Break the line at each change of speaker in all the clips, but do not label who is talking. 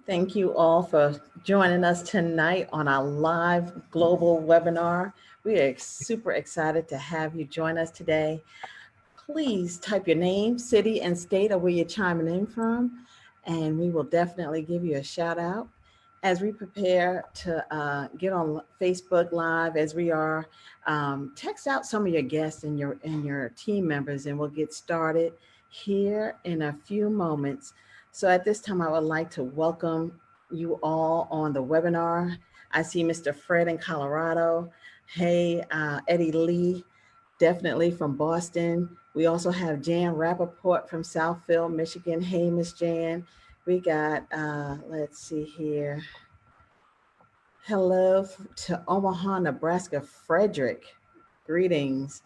Thank you all for joining us tonight on our live global webinar. We are super excited to have you join us today. Please type your name, city, and state of where you're chiming in from, and we will definitely give you a shout out. As we prepare to get on Facebook Live, as we are, text out some of your guests and your team members, and we'll get started here in a few moments. So at this time, I would like to welcome you all on the webinar. I see Mr. Fred in Colorado. Hey, Eddie Lee, definitely from Boston. We also have Jan Rappaport from Southfield, Michigan. Hey, Miss Jan. We got, let's see here. Hello to Omaha, Nebraska, Frederick. Greetings.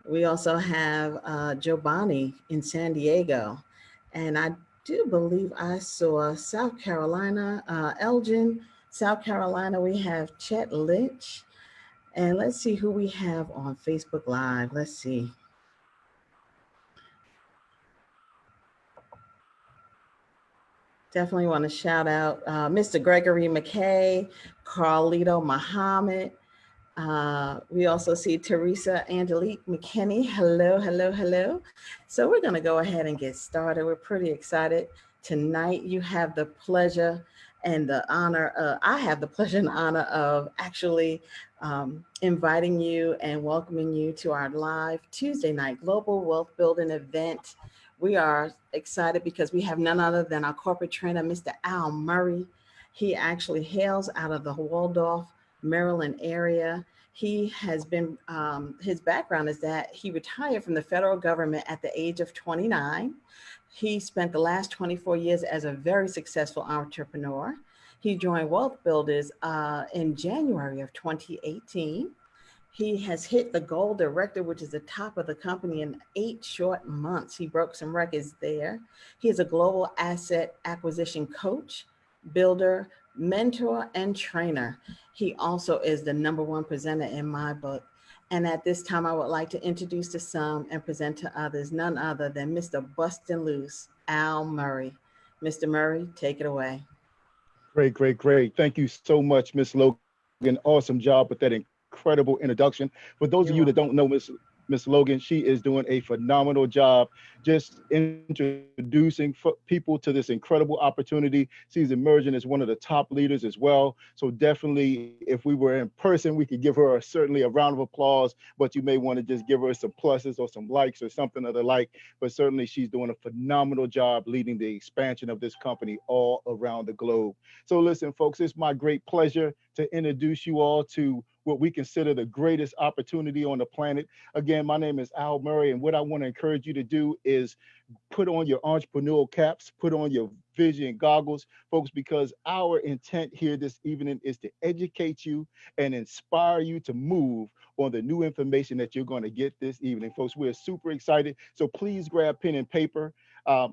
We also have Giovanni in San Diego. And I do believe I saw South Carolina, Elgin, South Carolina. We have Chet Lynch. And let's see who we have on Facebook Live. Let's see. Definitely want to shout out Mr. Gregory McKay, Carlito Muhammad. We also see Teresa Angelique McKinney. Hello, hello, hello. So we're going to go ahead and get started. We're pretty excited. Tonight, you have the pleasure and the honor. I have the pleasure and honor of actually inviting you and welcoming you to our live Tuesday night global wealth building event. We are excited because we have none other than our corporate trainer, Mr. Al Murray. He actually hails out of the Waldorf, Maryland area. He has been, his background is that he retired from the federal government at the age of 29. He spent the last 24 years as a very successful entrepreneur. He joined Wealth Builders in January of 2018. He has hit the gold director, which is the top of the company, in 8 short months. He broke some records there. He is a global asset acquisition coach, builder, mentor, and trainer. He also is the number one presenter in my book. And at this time, I would like to introduce to some and present to others none other than Mr. Bustin' Loose, Al Murray. Mr. Murray, take it away.
Great, great, great. Thank you so much, Miss Logan. Awesome job with that incredible introduction. For those of you that
You're
don't know
welcome.
Miss Logan, she is doing a phenomenal job just introducing people to this incredible opportunity. She's emerging as one of the top leaders as well. So definitely, if we were in person, we could give her certainly a round of applause, but you may want to just give her some pluses or some likes or something of the like. But certainly, she's doing a phenomenal job leading the expansion of this company all around the globe. So listen, folks, it's my great pleasure to introduce you all to what we consider the greatest opportunity on the planet. Again, my name is Al Murray, and what I want to encourage you to do is put on your entrepreneurial caps, put on your vision goggles, folks, because our intent here this evening is to educate you and inspire you to move on the new information that you're going to get this evening. Folks, we're super excited. So please grab pen and paper.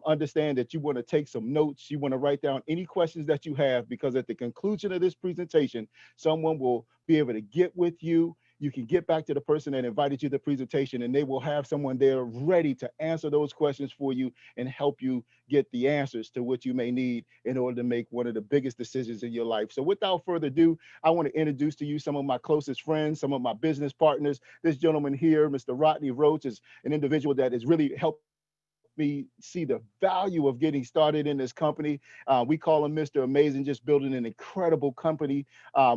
Understand that you want to take some notes. You want to write down any questions that you have, because at the conclusion of this presentation, someone will be able to get with you. You can get back to the person that invited you to the presentation, and they will have someone there ready to answer those questions for you and help you get the answers to what you may need in order to make one of the biggest decisions in your life. So without further ado, I want to introduce to you some of my closest friends, some of my business partners. This gentleman here, Mr. Rodney Roach, is an individual that has really helped me see the value of getting started in this company. We call him Mr. Amazing, just building an incredible company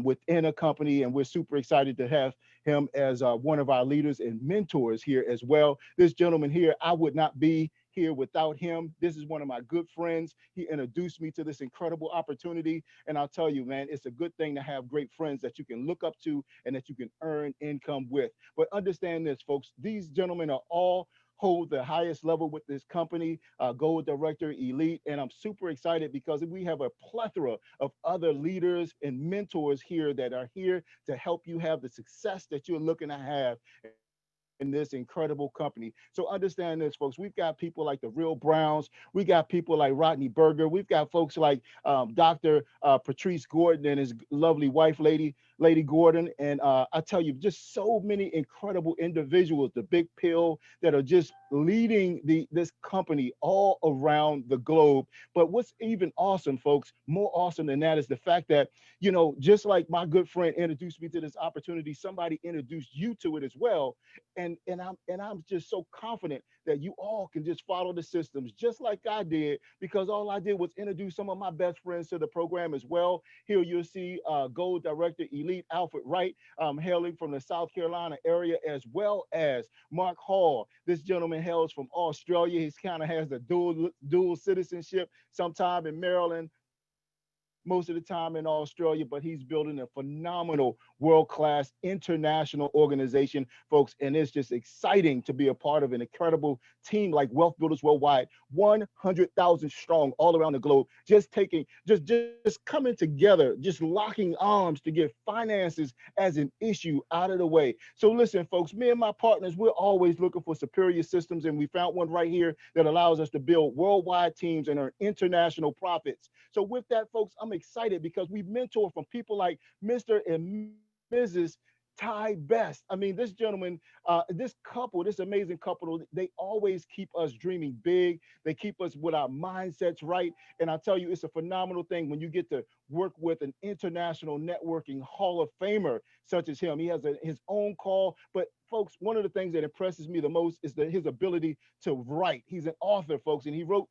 within a company. And we're super excited to have him as one of our leaders and mentors here as well. This gentleman here, I would not be here without him. This is one of my good friends. He introduced me to this incredible opportunity. And I'll tell you, man, it's a good thing to have great friends that you can look up to and that you can earn income with. But understand this, folks, these gentlemen are all hold the highest level with this company, Gold Director Elite. And I'm super excited because we have a plethora of other leaders and mentors here that are here to help you have the success that you're looking to have. And this incredible company. So understand this, folks. We've got people like the Real Browns. We got people like Rodney Berger. We've got folks like Dr. Patrice Gordon and his lovely wife, Lady Gordon. And I tell you, just so many incredible individuals, the Big Pill, that are just leading this company all around the globe. But what's even awesome, folks, more awesome than that is the fact that, just like my good friend introduced me to this opportunity, somebody introduced you to it as well. And I'm just so confident that you all can just follow the systems just like I did, because all I did was introduce some of my best friends to the program as well. Here you'll see Gold Director Elite Alfred Wright, hailing from the South Carolina area, as well as Mark Hall. This gentleman hails from Australia. He's kind of has the dual citizenship, sometime in Maryland, most of the time in Australia, but he's building a phenomenal world-class international organization, folks. And it's just exciting to be a part of an incredible team like Wealth Builders Worldwide, 100,000 strong all around the globe, just coming together, just locking arms to get finances as an issue out of the way. So listen, folks, me and my partners, we're always looking for superior systems, and we found one right here that allows us to build worldwide teams and earn international profits. So with that, folks, I'm excited because we mentor from people like Mr. and Mrs. Ty Best. I mean, this gentleman, this couple, this amazing couple, they always keep us dreaming big. They keep us with our mindsets right. And I tell you, it's a phenomenal thing when you get to work with an international networking Hall of Famer such as him. He has his own call. But folks, one of the things that impresses me the most is his ability to write. He's an author, folks, and he wrote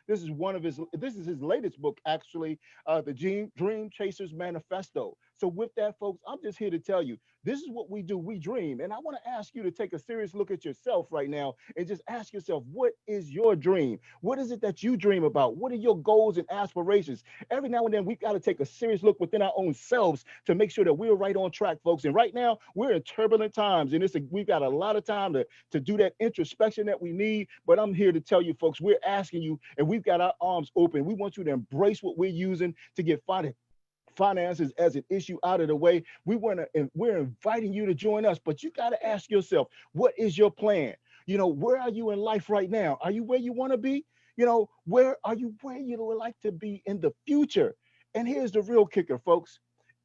this is his latest book, actually, the Dream Chasers Manifesto. So with that, folks, I'm just here to tell you, this is what we do. We dream. And I want to ask you to take a serious look at yourself right now and just ask yourself, what is your dream? What is it that you dream about? What are your goals and aspirations? Every now and then, we've got to take a serious look within our own selves to make sure that we're right on track, folks. And right now, we're in turbulent times, and we've got a lot of time to do that introspection that we need. But I'm here to tell you, folks, we're asking you, and we've got our arms open. We want you to embrace what we're using to get finances as an issue out of the way. We're inviting you to join us, but you got to ask yourself, what is your plan? Where are you in life right now? Are you where you want to be? Where are you where you would like to be in the future? And here's the real kicker, folks.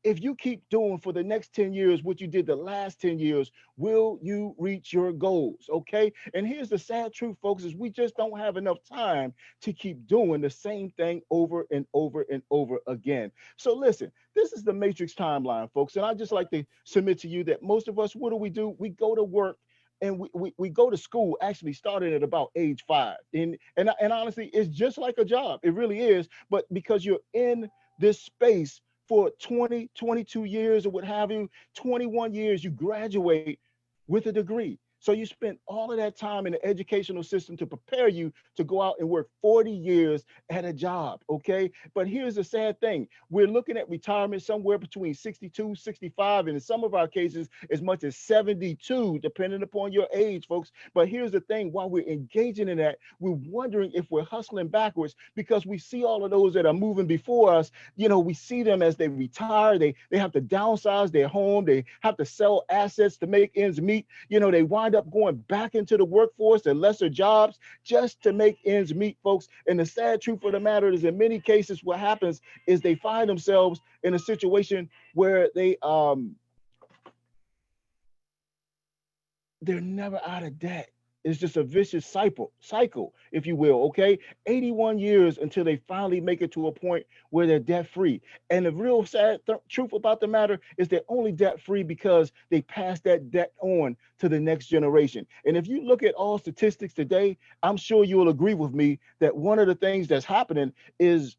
If you keep doing for the next 10 years what you did the last 10 years, will you reach your goals? Okay. And here's the sad truth, folks, is we just don't have enough time to keep doing the same thing over and over and over again. So listen, this is the Matrix timeline, folks. And I just like to submit to you that most of us, what do? We go to work, and we go to school, actually started at about age 5. And honestly, it's just like a job. It really is. But because you're in this space for 20, 22 years or what have you, 21 years, you graduate with a degree. So you spent all of that time in the educational system to prepare you to go out and work 40 years at a job, okay? But here's the sad thing. We're looking at retirement somewhere between 62, 65, and in some of our cases, as much as 72, depending upon your age, folks. But here's the thing. While we're engaging in that, we're wondering if we're hustling backwards, because we see all of those that are moving before us. We see them as they retire. They have to downsize their home. They have to sell assets to make ends meet. They wind up going back into the workforce and lesser jobs just to make ends meet, folks. And the sad truth of the matter is, in many cases, what happens is they find themselves in a situation where they're never out of debt. It's just a vicious cycle, if you will, okay? 81 years until they finally make it to a point where they're debt-free. And the real sad truth about the matter is they're only debt-free because they pass that debt on to the next generation. And if you look at all statistics today, I'm sure you will agree with me that one of the things that's happening is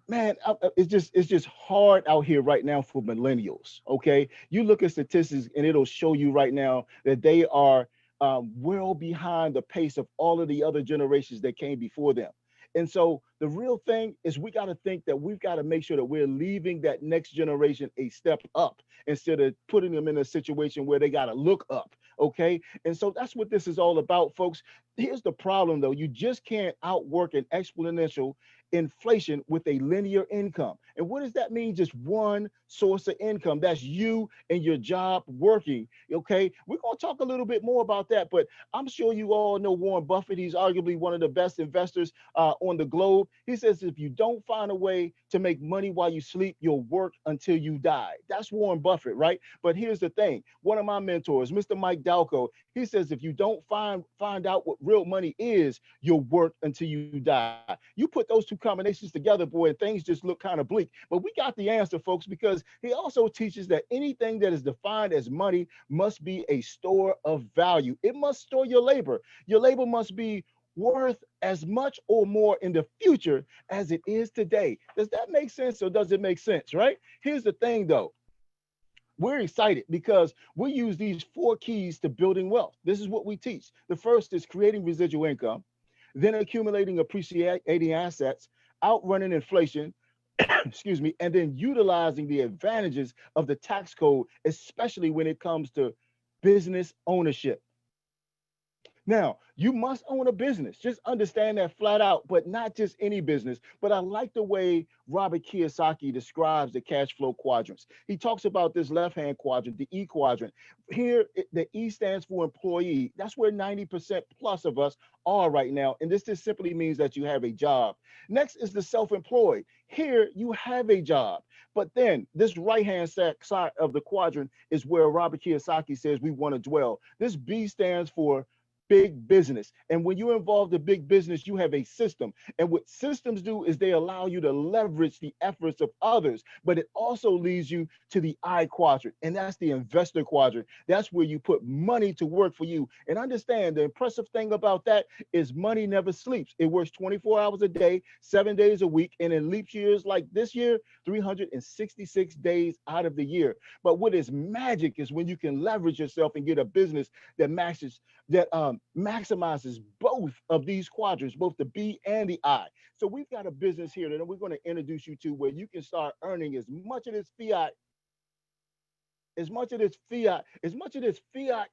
man, it's just hard out here right now for millennials. Okay, you look at statistics and it'll show you right now that they are well behind the pace of all of the other generations that came before them. And so the real thing is, we got to think that we've got to make sure that we're leaving that next generation a step up instead of putting them in a situation where they got to look up. Okay. And so that's what this is all about, folks. Here's the problem, though. You just can't outwork an exponential inflation with a linear income. And what does that mean? Just one source of income. That's you and your job working. Okay. We're going to talk a little bit more about that, but I'm sure you all know Warren Buffett. He's arguably one of the best investors on the globe. He says if you don't find a way to make money while you sleep, you'll work until you die. That's Warren Buffett, right? But here's the thing. One of my mentors, Mr. Mike Dalco, he says if you don't find out what real money is, you'll work until you die. You put those two combinations together, boy, and things just look kind of bleak. But we got the answer, folks, because he also teaches that anything that is defined as money must be a store of value. It must store your labor. Your labor must be worth as much or more in the future as it is today. Does that make sense or does it make sense, right? Here's the thing, though. We're excited because we use these four keys to building wealth. This is what we teach. The first is creating residual income, then accumulating appreciating assets, outrunning inflation, excuse me, and then utilizing the advantages of the tax code, especially when it comes to business ownership. Now, you must own a business. Just understand that flat out, but not just any business. But I like the way Robert Kiyosaki describes the cash flow quadrants. He talks about this left-hand quadrant, the E quadrant. Here, the E stands for employee. That's where 90% plus of us are right now. And this just simply means that you have a job. Next is the self-employed. Here, you have a job. But then this right-hand side of the quadrant is where Robert Kiyosaki says we want to dwell. This B stands for big business. And when you're involved in big business, you have a system. And what systems do is they allow you to leverage the efforts of others, but it also leads you to the I quadrant. And that's the investor quadrant. That's where you put money to work for you. And understand the impressive thing about that is money never sleeps. It works 24 hours a day, 7 days a week. And in leap years like this year, 366 days out of the year. But what is magic is when you can leverage yourself and get a business that maximizes both of these quadrants, both the B and the I. So we've got a business here that we're going to introduce you to where you can start earning as much of this fiat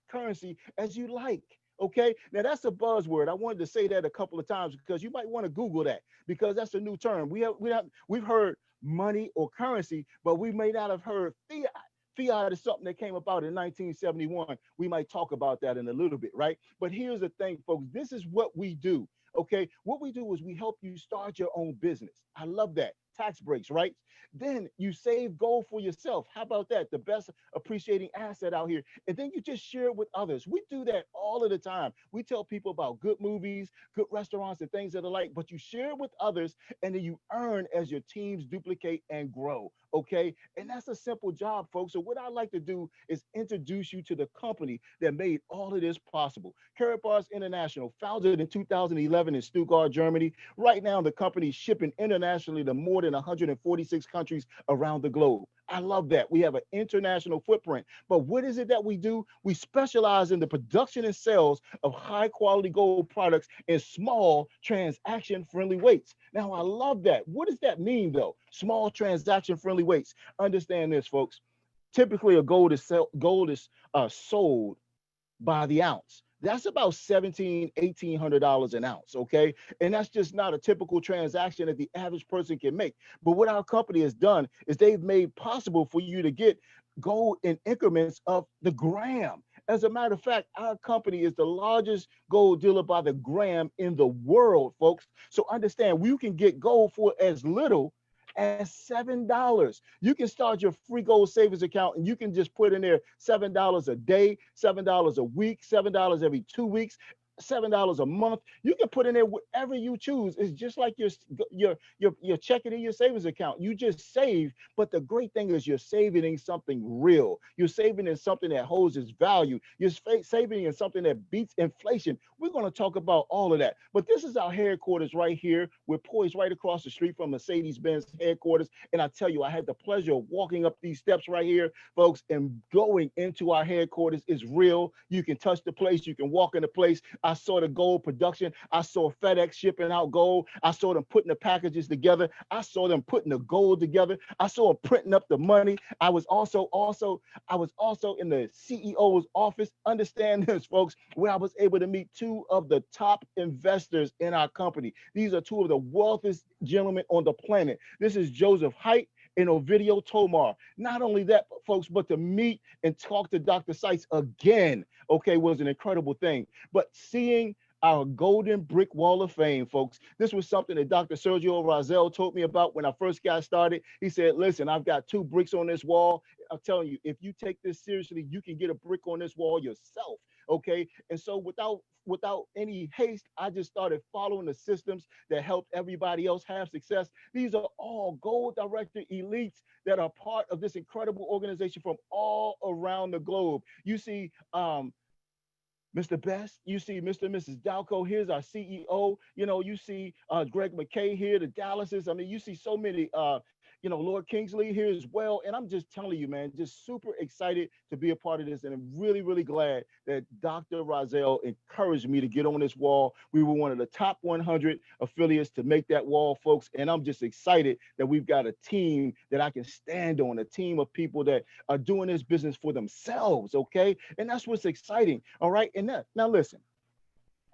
currency as you like. Okay, now that's a buzzword. I wanted to say that a couple of times because you might want to Google that because that's a new term. We've heard money or currency, but we may not have heard fiat. Fiat is something that came about in 1971. We might talk about that in a little bit, right? But here's the thing, folks. This is what we do. Okay, what we do is we help you start your own business. I love that. Tax breaks, right? Then you save gold for yourself. How about that? The best appreciating asset out here. And then you just share it with others. We do that all of the time. We tell people about good movies, good restaurants, and things that are like, but you share it with others and then you earn as your teams duplicate and grow. Okay. And that's a simple job, folks. So what I like to do is introduce you to the company that made all of this possible. Karatbars International, founded in 2011 in Stuttgart, Germany. Right now, the company is shipping internationally to more than 146 countries around the globe. I love that. We have an international footprint. But what is it that we do? We specialize in the production and sales of high quality gold products in small transaction friendly weights. Now, I love that. What does that mean, though? Small transaction friendly weights. Understand this, folks. Typically, gold is sold by the ounce. That's about $1,700, $1,800 an ounce, okay? And that's just not a typical transaction that the average person can make. But what our company has done is they've made possible for you to get gold in increments of the gram. As a matter of fact, our company is the largest gold dealer by the gram in the world, folks. So understand, you can get gold for as little as $7. You can start your free gold savings account and you can just put in there $7 a day, $7 a week, $7 every 2 weeks, $7 a month. You can put in there whatever you choose. It's just like your checking in your savings account. You just save, but the great thing is you're saving in something real. You're saving in something that holds its value. You're saving in something that beats inflation. We're going to talk about all of that. But this is our headquarters right here. We're poised right across the street from Mercedes-Benz headquarters. And I tell you, I had the pleasure of walking up these steps right here, folks, and going into our headquarters is real. You can touch the place. You can walk in the place. I saw the gold production. I saw FedEx shipping out gold. I saw them putting the packages together. I saw them putting the gold together. I saw them printing up the money. I was also in the CEO's office. Understand this, folks, where I was able to meet two of the top investors in our company. These are two of the wealthiest gentlemen on the planet. This is Joseph Haidt and Ovidio Tomar. Not only that, folks, but to meet and talk to Dr. Sykes again, okay, was an incredible thing. But seeing our golden brick wall of fame, folks. This was something that Dr. Sergio Razel told me about when I first got started. He said, listen, I've got 2 bricks on this wall. I'm telling you, if you take this seriously, you can get a brick on this wall yourself. Okay. And so without any haste, I just started following the systems that helped everybody else have success. These are all gold director elites that are part of this incredible organization from all around the globe. You see, Mr. Best, you see Mr. and Mrs. Dalco, here's our CEO. You know, you see Greg McKay here, the Dallases. I mean, you see so many, Lord Kingsley here as well. And I'm just telling you, man, just super excited to be a part of this. And I'm really, really glad that Dr. Razel encouraged me to get on this wall. We were one of the top 100 affiliates to make that wall, folks. And I'm just excited that we've got a team that I can stand on, a team of people that are doing this business for themselves, okay? And that's what's exciting, all right? And now listen,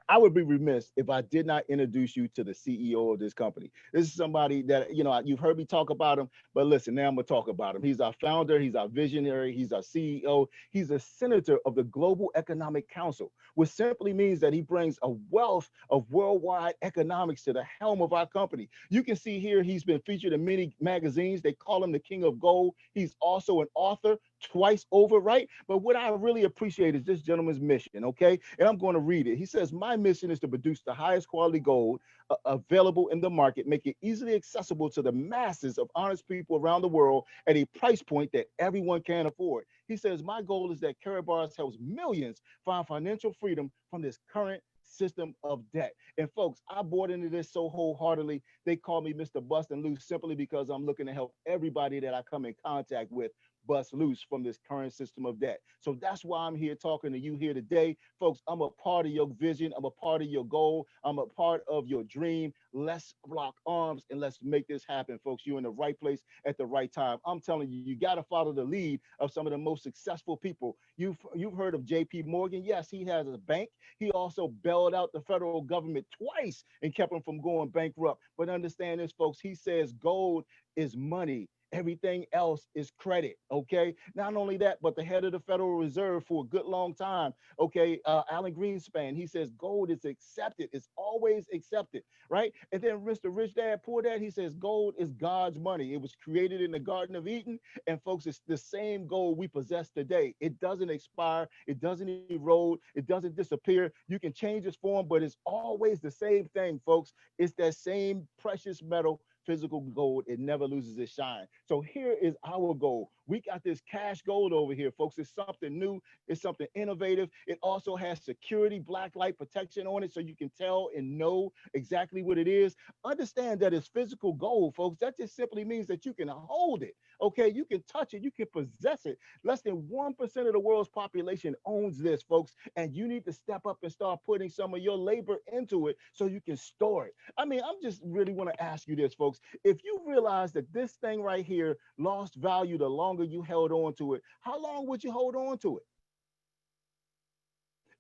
I would be remiss if I did not introduce you to the CEO of this company. This is somebody that, you've heard me talk about him, but listen, now I'm going to talk about him. He's our founder. He's our visionary. He's our CEO. He's a senator of the Global Economic Council, which simply means that he brings a wealth of worldwide economics to the helm of our company. You can see here, he's been featured in many magazines. They call him the King of Gold. He's also an author twice over, right? But what I really appreciate is this gentleman's mission, okay? And I'm going to read it. He says, my mission is to produce the highest quality gold available in the market, make it easily accessible to the masses of honest people around the world at a price point that everyone can afford. He says, my goal is that Karatbars helps millions find financial freedom from this current system of debt. And folks, I bought into this so wholeheartedly. They call me Mr. Bust and Loose simply because I'm looking to help everybody that I come in contact with bust loose from this current system of debt. So that's why I'm here talking to you here today. Folks, I'm a part of your vision. I'm a part of your goal. I'm a part of your dream. Let's lock arms and let's make this happen, folks. You're in the right place at the right time. I'm telling you, you got to follow the lead of some of the most successful people. You've heard of JP Morgan. Yes, he has a bank. He also bailed out the federal government twice and kept him from going bankrupt. But understand this, folks. He says gold is money. Everything else is credit, okay? Not only that, but the head of the Federal Reserve for a good long time, okay, Alan Greenspan, he says gold is accepted. It's always accepted, right? And then Mr. Rich Dad, Poor Dad, he says gold is God's money. It was created in the Garden of Eden, and folks, it's the same gold we possess today. It doesn't expire. It doesn't erode. It doesn't disappear. You can change its form, but it's always the same thing, folks. It's that same precious metal, physical gold. It never loses its shine. So here is our goal. We got this cash gold over here, folks. It's something new. It's something innovative. It also has security, black light protection on it so you can tell and know exactly what it is. Understand that it's physical gold, folks. That just simply means that you can hold it. Okay, you can touch it, you can possess it. Less than 1% of the world's population owns this, folks, and you need to step up and start putting some of your labor into it so you can store it. I mean, I'm just really want to ask you this, folks. If you realize that this thing right here lost value the longer you held on to it, how long would you hold on to it?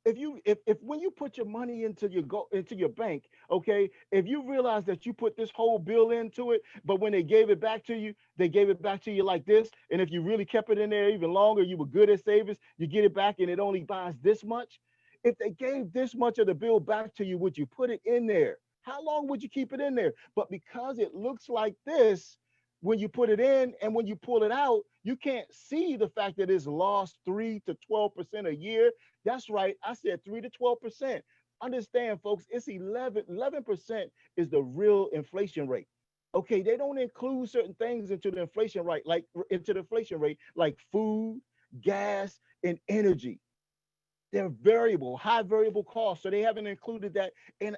If when you put your money into your bank, okay, if you realize that you put this whole bill into it, but when they gave it back to you, they gave it back to you like this, and if you really kept it in there even longer, you were good at savings, you get it back and it only buys this much. If they gave this much of the bill back to you, would you put it in there? How long would you keep it in there? But because it looks like this, when you put it in and when you pull it out, you can't see the fact that it's lost 3 to 12% a year. That's right. I said 3 to 12%. Understand, folks, it's 11% is the real inflation rate. Okay, they don't include certain things into the inflation rate, like food, gas, and energy. They're variable, high variable costs. So they haven't included that in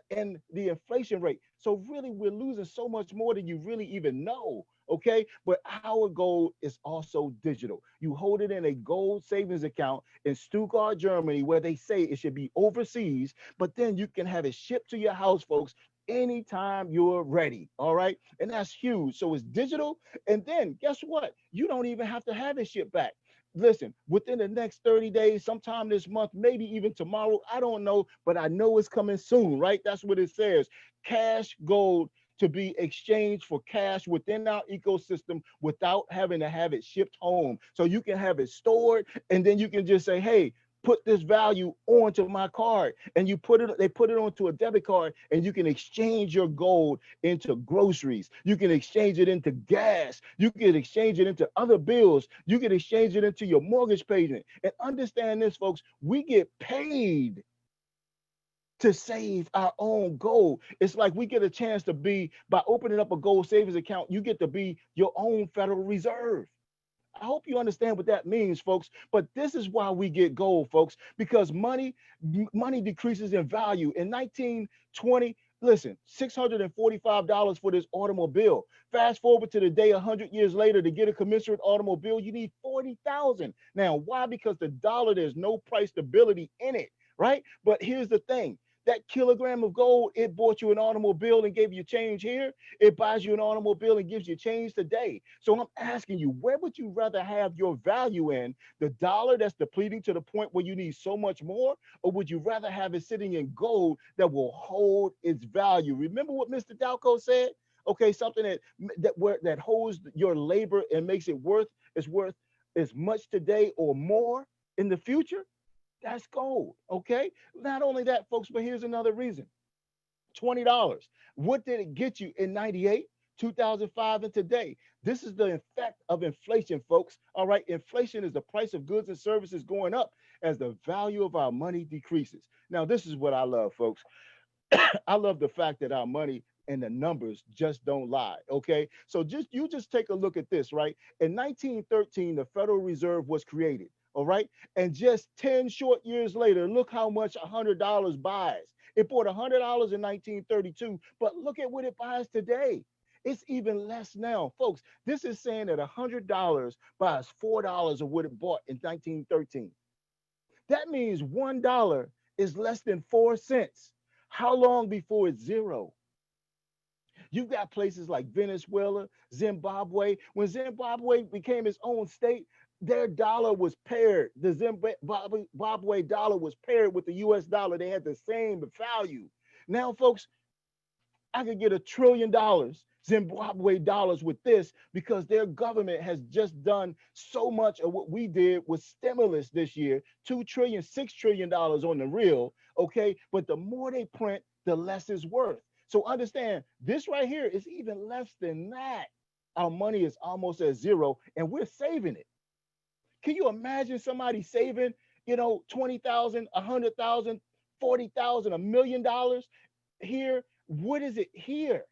the inflation rate. So really, we're losing so much more than you really even know. Okay. But our gold is also digital. You hold it in a gold savings account in Stuttgart, Germany, where they say it should be overseas, but then you can have it shipped to your house, folks, anytime you're ready. All right. And that's huge. So it's digital. And then guess what? You don't even have to have it shipped back. Listen, within the next 30 days, sometime this month, maybe even tomorrow, I don't know, but I know it's coming soon, right? That's what it says. Cash gold to be exchanged for cash within our ecosystem without having to have it shipped home. So you can have it stored and then you can just say, hey, put this value onto my card, and they put it onto a debit card, and you can exchange your gold into groceries, you can exchange it into gas, you can exchange it into other bills, you can exchange it into your mortgage payment. And understand this, folks, we get paid to save our own gold. It's like we get a chance to be, by opening up a gold savings account, you get to be your own Federal Reserve. I hope you understand what that means, folks. But this is why we get gold, folks, because money decreases in value. In 1920, listen, $645 for this automobile. Fast forward to the day 100 years later, to get a commensurate automobile, you need 40,000. Now, why? Because the dollar, there's no price stability in it, right? But here's the thing. That kilogram of gold, it bought you an automobile and gave you change here. It buys you an automobile and gives you change today. So I'm asking you, where would you rather have your value in? The dollar that's depleting to the point where you need so much more? Or would you rather have it sitting in gold that will hold its value? Remember what Mr. Dalco said? Okay, something that holds your labor and makes it worth as much today or more in the future. That's gold. Okay. Not only that, folks, but here's another reason. $20. What did it get you in 98, 2005, and today? This is the effect of inflation, folks. All right. Inflation is the price of goods and services going up as the value of our money decreases. Now, this is what I love, folks. I love the fact that our money and the numbers just don't lie. Okay. So just take a look at this, right? In 1913, the Federal Reserve was created. All right. And just 10 short years later, look how much $100 buys. It bought $100 in 1932, but look at what it buys today. It's even less now, folks. This is saying that $100 buys $4 of what it bought in 1913. That means $1 is less than 4 cents. How long before it's zero? You've got places like Venezuela, Zimbabwe. When Zimbabwe became its own state, their dollar was paired. The Zimbabwe dollar was paired with the US dollar. They had the same value. Now, folks, I could get $1 trillion Zimbabwe dollars with this because their government has just done so much of what we did with stimulus this year. 2 trillion, $6 trillion on the real. Okay. But the more they print, the less it's worth. So understand this right here is even less than that. Our money is almost at zero and we're saving it. Can you imagine somebody saving, 20,000, 100,000, 40,000, $1 million here? What is it here?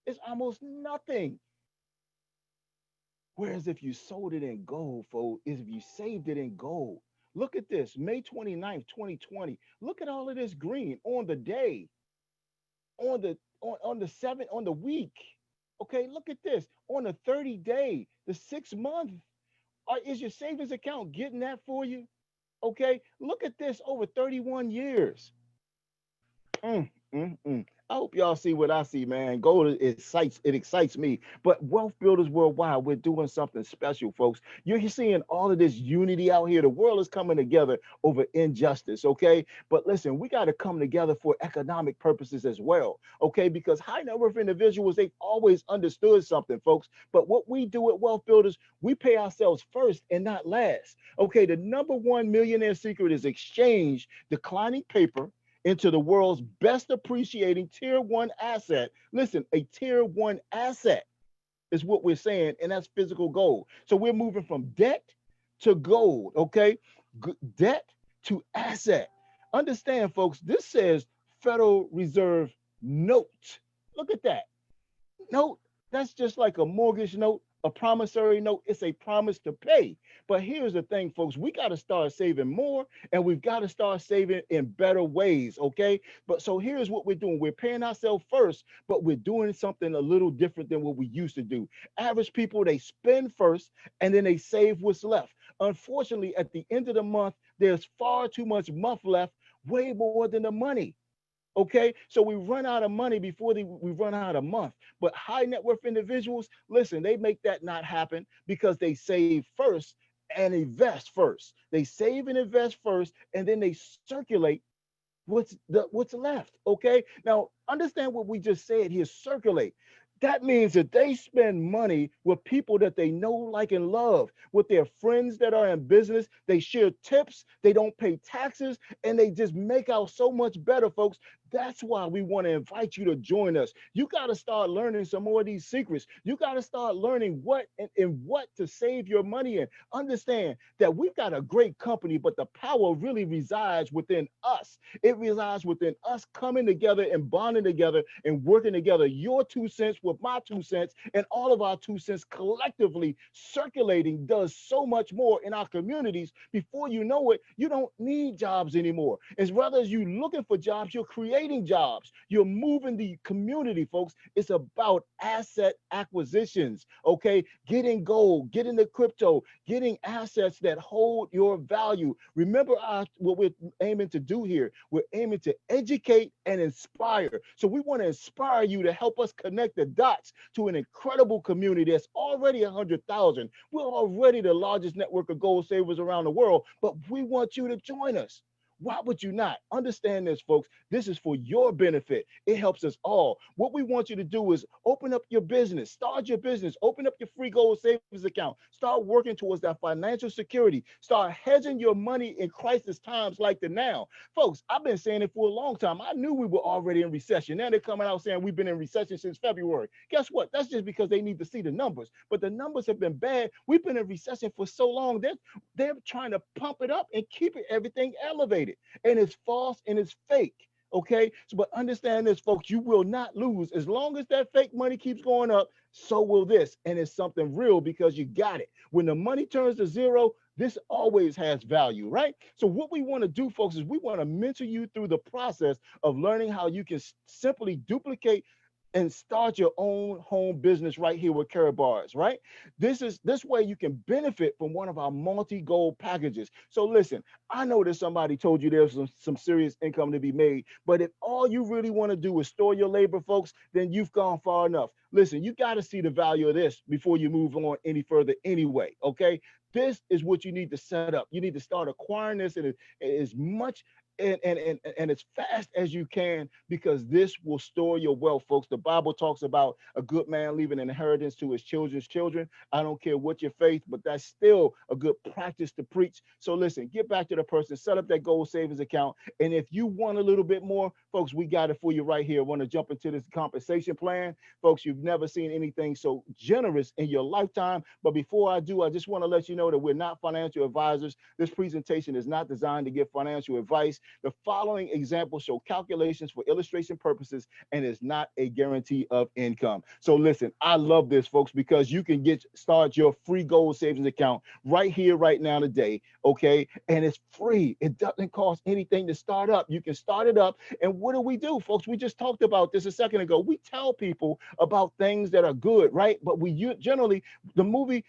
It's almost nothing. Whereas if you sold it in gold, folks, is if you saved it in gold. Look at this, May 29th, 2020. Look at all of this green on the day, on the seventh, on the week. Okay, look at this. On the 30-day, the 6 month. Is your savings account getting that for you? Okay, look at this over 31 years. Mm, mm. I hope y'all see what I see, man. Gold excites me. But Wealth Builders Worldwide, we're doing something special, folks. You're seeing all of this unity out here. The world is coming together over injustice, okay? But listen, we got to come together for economic purposes as well, okay? Because high net worth individuals, they've always understood something, folks. But what we do at Wealth Builders, we pay ourselves first and not last. Okay, the number one millionaire secret is exchange declining paper into the world's best appreciating tier one asset. Listen, a tier one asset is what we're saying, and that's physical gold. So we're moving from debt to gold, okay? Debt to asset. Understand, folks, this says Federal Reserve note. Look at that. Note, that's just like a mortgage note, A promissory note, it's a promise to pay. But here's the thing, folks, we got to start saving more, and we've got to start saving in better ways, okay? But so here's what we're doing. We're paying ourselves first, but we're doing something a little different than what we used to do. Average people, they spend first and then they save what's left. Unfortunately, at the end of the month, there's far too much month left, way more than the money. Okay, so we run out of money before we run out of month. But high net worth individuals, listen, they make that not happen because they save first and invest first. They save and invest first, and then they circulate what's left. Okay, now understand what we just said here. Circulate. That means that they spend money with people that they know, like, and love, with their friends that are in business. They share tips, they don't pay taxes, and they just make out so much better, folks. That's why we want to invite you to join us. You got to start learning some more of these secrets. You got to start learning what and what to save your money in. Understand that we've got a great company, but the power really resides within us. It resides within us coming together and bonding together and working together. Your 2 cents with my 2 cents and all of our 2 cents collectively circulating does so much more in our communities. Before you know it, you don't need jobs anymore. As rather as you looking for jobs, you're creating jobs. You're moving the community, folks. It's about asset acquisitions, okay? Getting gold, getting the crypto, getting assets that hold your value. Remember what we're aiming to do here. We're aiming to educate and inspire. So we want to inspire you to help us connect the dots to an incredible community that's already 100,000. We're already the largest network of gold savers around the world, but we want you to join us. Why would you not? Understand this, folks. This is for your benefit. It helps us all. What we want you to do is open up your business, start your business, open up your free gold savings account, start working towards that financial security, start hedging your money in crisis times like the now. Folks, I've been saying it for a long time. I knew we were already in recession. Now they're coming out saying we've been in recession since February. Guess what? That's just because they need to see the numbers. But the numbers have been bad. We've been in recession for so long. They're trying to pump it up and keep everything elevated. And it's false and it's fake. Okay. So, but understand this, folks, you will not lose. As long as that fake money keeps going up, so will this. And it's something real because you got it. When the money turns to zero, this always has value, right? So what we want to do, folks, is we want to mentor you through the process of learning how you can simply duplicate and start your own home business right here with karatbars, right? This way you can benefit from one of our multi-gold packages. So listen, I know that somebody told you there's some serious income to be made, but if all you really want to do is store your labor, folks, then you've gone far enough. Listen, you got to see the value of this before you move on any further anyway, okay? This is what you need to set up. You need to start acquiring this in as much and as fast as you can, because this will store your wealth, folks. The Bible talks about a good man leaving an inheritance to his children's children. I don't care what your faith, but that's still a good practice to preach. So listen, get back to the person, set up that gold savings account. And if you want a little bit more, folks, we got it for you right here. I want to jump into this compensation plan. Folks, you've never seen anything so generous in your lifetime. But before I do, I just want to let you know that we're not financial advisors. This presentation is not designed to give financial advice. The following examples show calculations for illustration purposes and is not a guarantee of income. So listen, I love this, folks, because you can start your free gold savings account right here, right now, today, okay? And it's free. It doesn't cost anything to start up. You can start it up. And what do, folks? We just talked about this a second ago. We tell people about things that are good, right? But we generally, the movie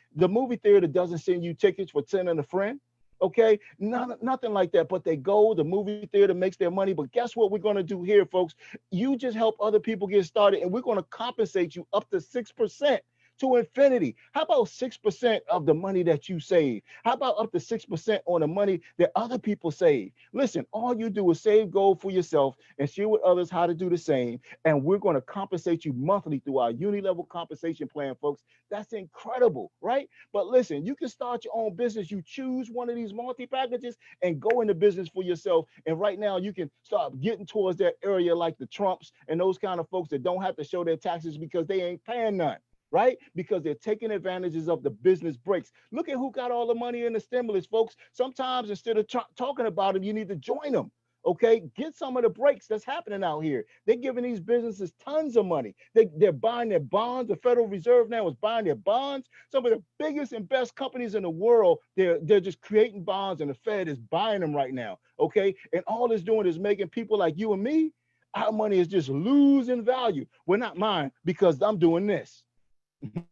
theater doesn't send you tickets for sending a friend. Okay, nothing like that. But they go, the movie theater makes their money. But guess what we're going to do here, folks? You just help other people get started, and we're going to compensate you up to 6% to infinity. How about 6% of the money that you save? How about up to 6% on the money that other people save? Listen, all you do is save gold for yourself and share with others how to do the same. And we're going to compensate you monthly through our uni-level compensation plan, folks. That's incredible, right? But listen, you can start your own business. You choose one of these multi-packages and go into business for yourself. And right now you can start getting towards that area like the Trumps and those kind of folks that don't have to show their taxes because they ain't paying none, right? Because they're taking advantages of the business breaks. Look at who got all the money in the stimulus, folks. Sometimes instead of talking about them, you need to join them. Okay, get some of the breaks that's happening out here. They're giving these businesses tons of money. They're buying their bonds. The Federal Reserve now is buying their bonds. Some of the biggest and best companies in the world, they're just creating bonds, and the Fed is buying them right now. Okay, and all it's doing is making people like you and me, our money is just losing value. Well, not mine, because I'm doing this.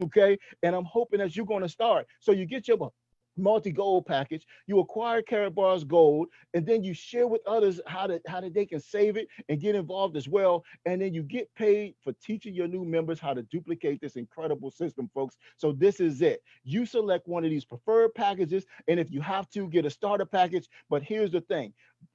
Okay, and I'm hoping that you're going to start. So you get your multi-gold package, you acquire karatbars gold, and then you share with others how they can save it and get involved as well. And then you get paid for teaching your new members how to duplicate this incredible system, folks. So this is it. You select one of these preferred packages, and if you have to, get a starter package. But here's the thing: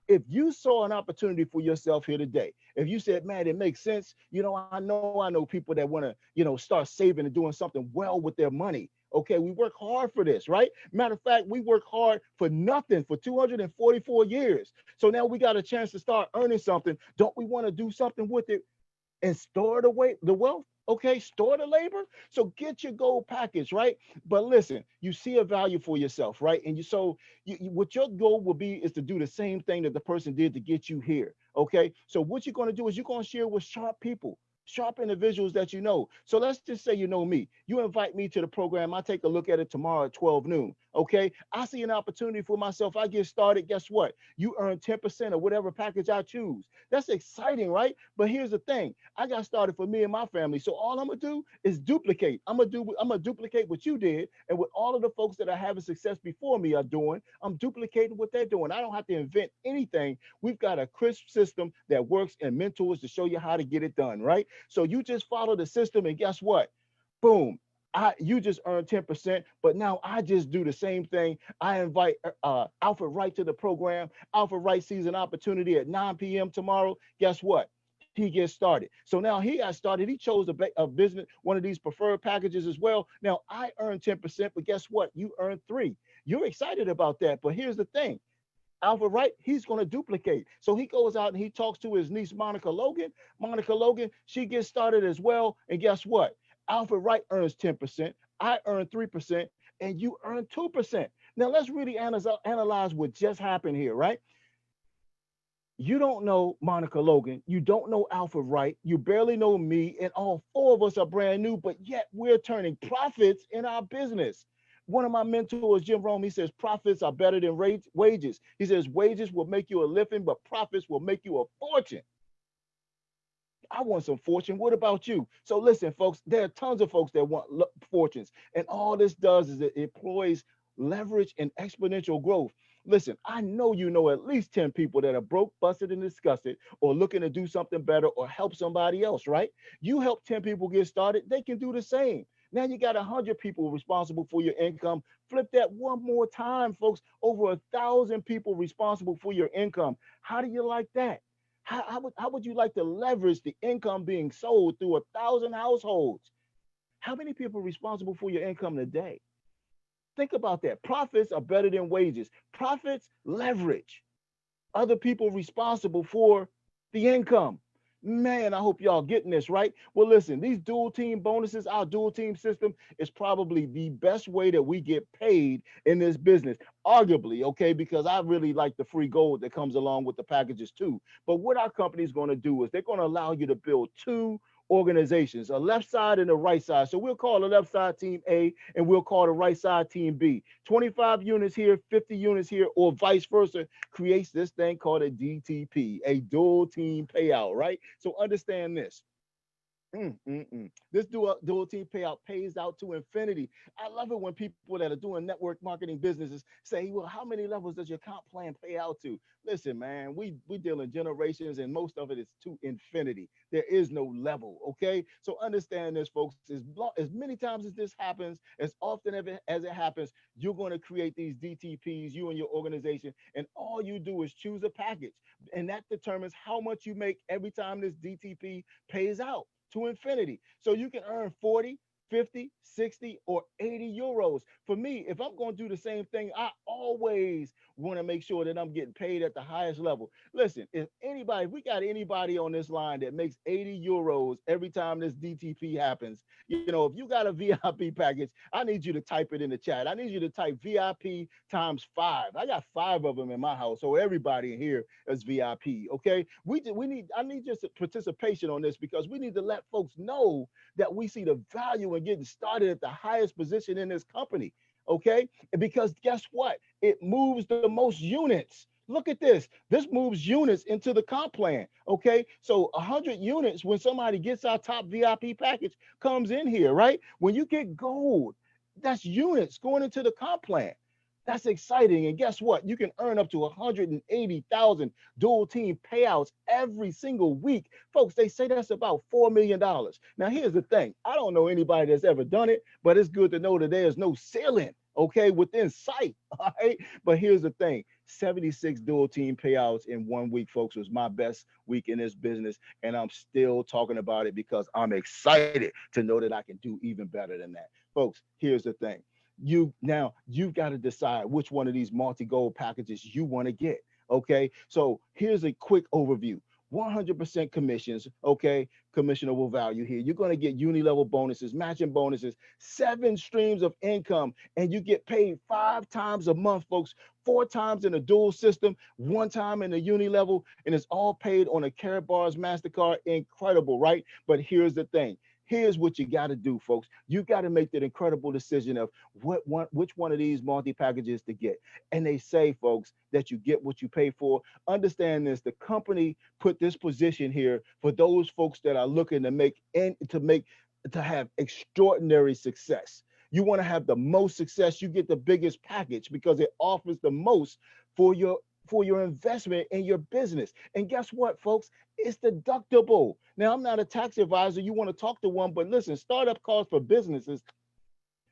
if you saw an opportunity for yourself here today, if you said, man, it makes sense, I know people that want to, start saving and doing something well with their money. Okay, we work hard for this, right? Matter of fact, we work hard for nothing for 244 years. So now we got a chance to start earning something. Don't we want to do something with it and store the wealth? Okay, store the labor. So get your gold package, right? But listen, you see a value for yourself, right? And what your goal will be is to do the same thing that the person did to get you here. Okay, so what you're going to do is you're going to share with sharp people, sharp individuals that you know. So let's just say you know me. You invite me to the program. I take a look at it tomorrow at 12 noon. Okay. I see an opportunity for myself. I get started. Guess what? You earn 10% of whatever package I choose. That's exciting, right? But here's the thing. I got started for me and my family. So all I'm gonna do is duplicate. I'm gonna duplicate what you did and what all of the folks that are having success before me are doing. I'm duplicating what they're doing. I don't have to invent anything. We've got a crisp system that works and mentors to show you how to get it done, right? So you just follow the system, and guess what? Boom. You just earned 10%, but now I just do the same thing. I invite Alfred Wright to the program. Alfred Wright sees an opportunity at 9 p.m. tomorrow. Guess what? He gets started. So now he got started. He chose a business, one of these preferred packages as well. Now I earn 10%, but guess what? You earn three. You're excited about that. But here's the thing: Alfred Wright, he's going to duplicate. So he goes out and he talks to his niece, Monica Logan. Monica Logan, she gets started as well. And guess what? Alfred Wright earns 10%. I earn 3%, and you earn 2%. Now let's really analyze what just happened here, right? You don't know Monica Logan. You don't know Alfred Wright. You barely know me. And all four of us are brand new, but yet we're turning profits in our business. One of my mentors, Jim Rome, he says profits are better than wages. He says wages will make you a living, but profits will make you a fortune. I want some fortune. What about you? So listen, folks, there are tons of folks that want fortunes. And all this does is it employs leverage and exponential growth. Listen, I know you know at least 10 people that are broke, busted, and disgusted, or looking to do something better or help somebody else, right? You help 10 people get started, they can do the same. Now you got 100 people responsible for your income. Flip that one more time, folks. Over 1,000 people responsible for your income. How do you like that? How would you like to leverage the income being sold through 1,000 households? How many people are responsible for your income today? Think about that. Profits are better than wages. Profits leverage other people responsible for the income. Man, I hope y'all getting this right. Well, listen, these dual team bonuses, our dual team system is probably the best way that we get paid in this business, arguably, okay, because I really like the free gold that comes along with the packages too. But what our company is going to do is they're going to allow you to build two organizations, a left side and a right side. So we'll call the left side team A and we'll call the right side team B. 25 units here, 50 units here, or vice versa, creates this thing called a DTP, a dual team payout, right? So understand this. This dual team payout pays out to infinity. I love it when people that are doing network marketing businesses say, well, how many levels does your comp plan pay out to? Listen, man, we deal in generations and most of it is to infinity. There is no level, okay? So understand this, folks. As many times as this happens, as often as it happens, you're going to create these DTPs, you and your organization, and all you do is choose a package. And that determines how much you make every time this DTP pays out to infinity. So you can earn 40, 50, 60, or 80 euros. For me, if I'm going to do the same thing, I always want to make sure that I'm getting paid at the highest level. Listen, if we got anybody on this line that makes 80 euros every time this DTP happens, if you got a VIP package, I need you to type it in the chat. I need you to type VIP times 5. I got 5 of them in my house, so everybody in here is VIP. Okay, I need just participation on this because we need to let folks know that we see the value in getting started at the highest position in this company. Okay, because guess what? It moves the most units. Look at this. This moves units into the comp plan. Okay, so 100 units when somebody gets our top VIP package comes in here, right? When you get gold, that's units going into the comp plan. That's exciting. And guess what? You can earn up to 180,000 dual team payouts every single week. Folks, they say that's about $4 million. Now, here's the thing. I don't know anybody that's ever done it, but it's good to know that there's no ceiling, okay, within sight. All right. But here's the thing. 76 dual team payouts in 1 week, folks, was my best week in this business. And I'm still talking about it because I'm excited to know that I can do even better than that. Folks, here's the thing. You've got to decide which one of these multi-gold packages you want to get. Okay. So here's a quick overview. 100% commissions, okay, commissionable value here. You're going to get uni-level bonuses, matching bonuses, 7 streams of income, and you get paid 5 times a month, folks, 4 times in a dual system, 1 time in the uni-level, and it's all paid on a karatbars MasterCard. Incredible, right? But here's the thing. Here's what you got to do, folks. You got to make that incredible decision of which one of these multi-packages to get. And they say, folks, that you get what you pay for. Understand this, the company put this position here for those folks that are looking to have extraordinary success. You want to have the most success, you get the biggest package because it offers the most for your investment in your business. And guess what, folks? It's deductible. Now, I'm not a tax advisor. You want to talk to one, but listen, startup costs for businesses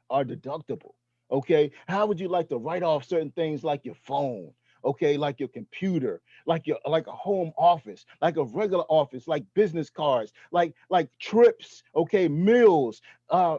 are deductible. Okay. How would you like to write off certain things like your phone? Okay, like your computer, like a home office, like a regular office, like business cards, like trips, okay, meals,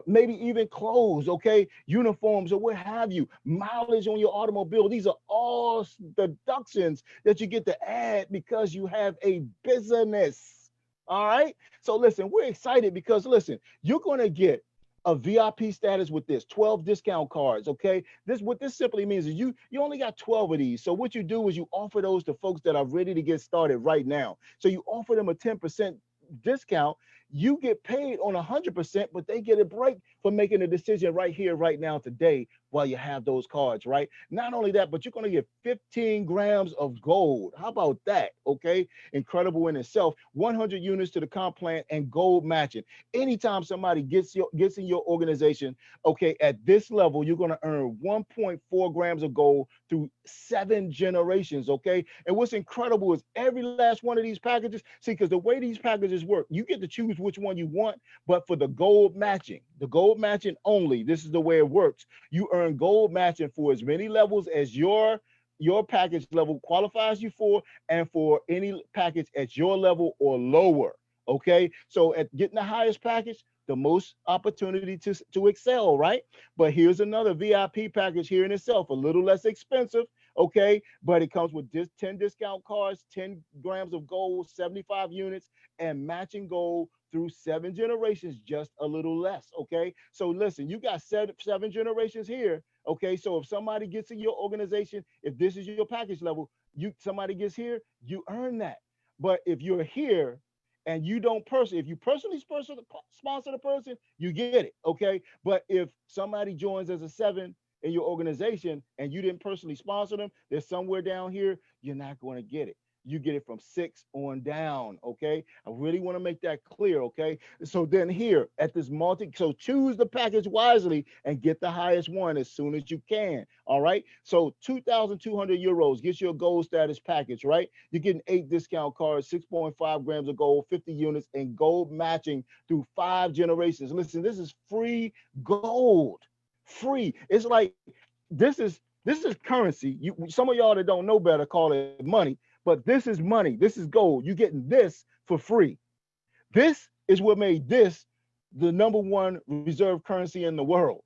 maybe even clothes, okay, uniforms or what have you, mileage on your automobile. These are all deductions that you get to add because you have a business. All right. So listen, we're excited because listen, you're gonna get a VIP status with this 12 discount cards. Okay, what this simply means is you only got 12 of these. So what you do is you offer those to folks that are ready to get started right now. So you offer them a 10% discount. You get paid on 100%, but they get a break for making a decision right here, right now, today, while you have those cards, right? Not only that, but you're going to get 15 grams of gold. How about that? Okay, incredible in itself. 100 units to the comp plan and gold matching. Anytime somebody gets in your organization, okay, at this level, you're going to earn 1.4 grams of gold through 7 generations. Okay, and what's incredible is every last one of these packages. See, because the way these packages work, you get to choose which one you want, but for the gold matching only, this is the way it works. You earn gold matching for as many levels as your package level qualifies you for, and for any package at your level or lower. Okay, so at getting the highest package, the most opportunity to excel, right? But here's another VIP package here in itself, a little less expensive, okay? But it comes with 10 discount cards, 10 grams of gold, 75 units, and matching gold through 7 generations, just a little less, okay? So listen, you got 7 generations here, okay? So if somebody gets in your organization, if this is your package level, somebody gets here, you earn that. But if you're here and you don't if you personally sponsor the person, you get it, okay? But if somebody joins as a 7 in your organization and you didn't personally sponsor them, they're somewhere down here, you're not going to get it. You get it from 6 on down, okay? I really want to make that clear, okay? So then here at this so choose the package wisely and get the highest one as soon as you can, all right? So 2,200 euros gets you a gold status package, right? You're getting 8 discount cards, 6.5 grams of gold, 50 units, and gold matching through 5 generations. Listen, this is free gold, free. It's like, this is currency. Some of y'all that don't know better call it money, but this is money. This is gold. You're getting this for free. This is what made this the number one reserve currency in the world,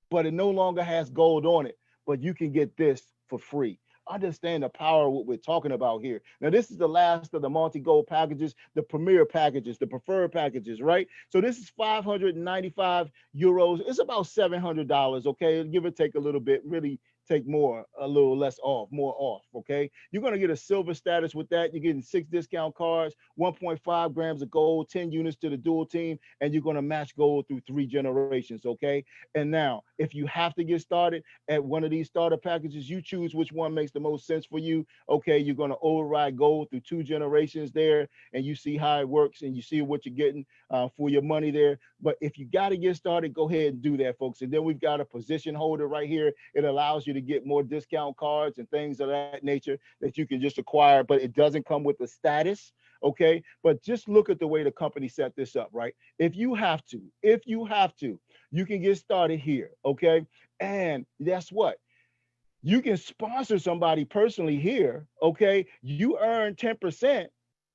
but it no longer has gold on it. But you can get this for free. Understand the power of what we're talking about here. Now, this is the last of the multi-gold packages, the premier packages, the preferred packages, right? So this is 595 euros. It's about $700, okay? Give or take a little bit, really take more, a little less off, more off, okay? You're gonna get a silver status with that. You're getting 6 discount cards, 1.5 grams of gold, 10 units to the dual team, and you're gonna match gold through 3 generations, okay? And now, if you have to get started at one of these starter packages, you choose which one makes the most sense for you. Okay, you're going to override gold through 2 generations there, and you see how it works, and you see what you're getting for your money there. But if you got to get started, go ahead and do that, folks. And then we've got a position holder right here. It allows you to get more discount cards and things of that nature that you can just acquire, but it doesn't come with the status. Okay, but just look at the way the company set this up, right? If you have to, you can get started here, okay? And guess what? You can sponsor somebody personally here, okay? You earn 10%,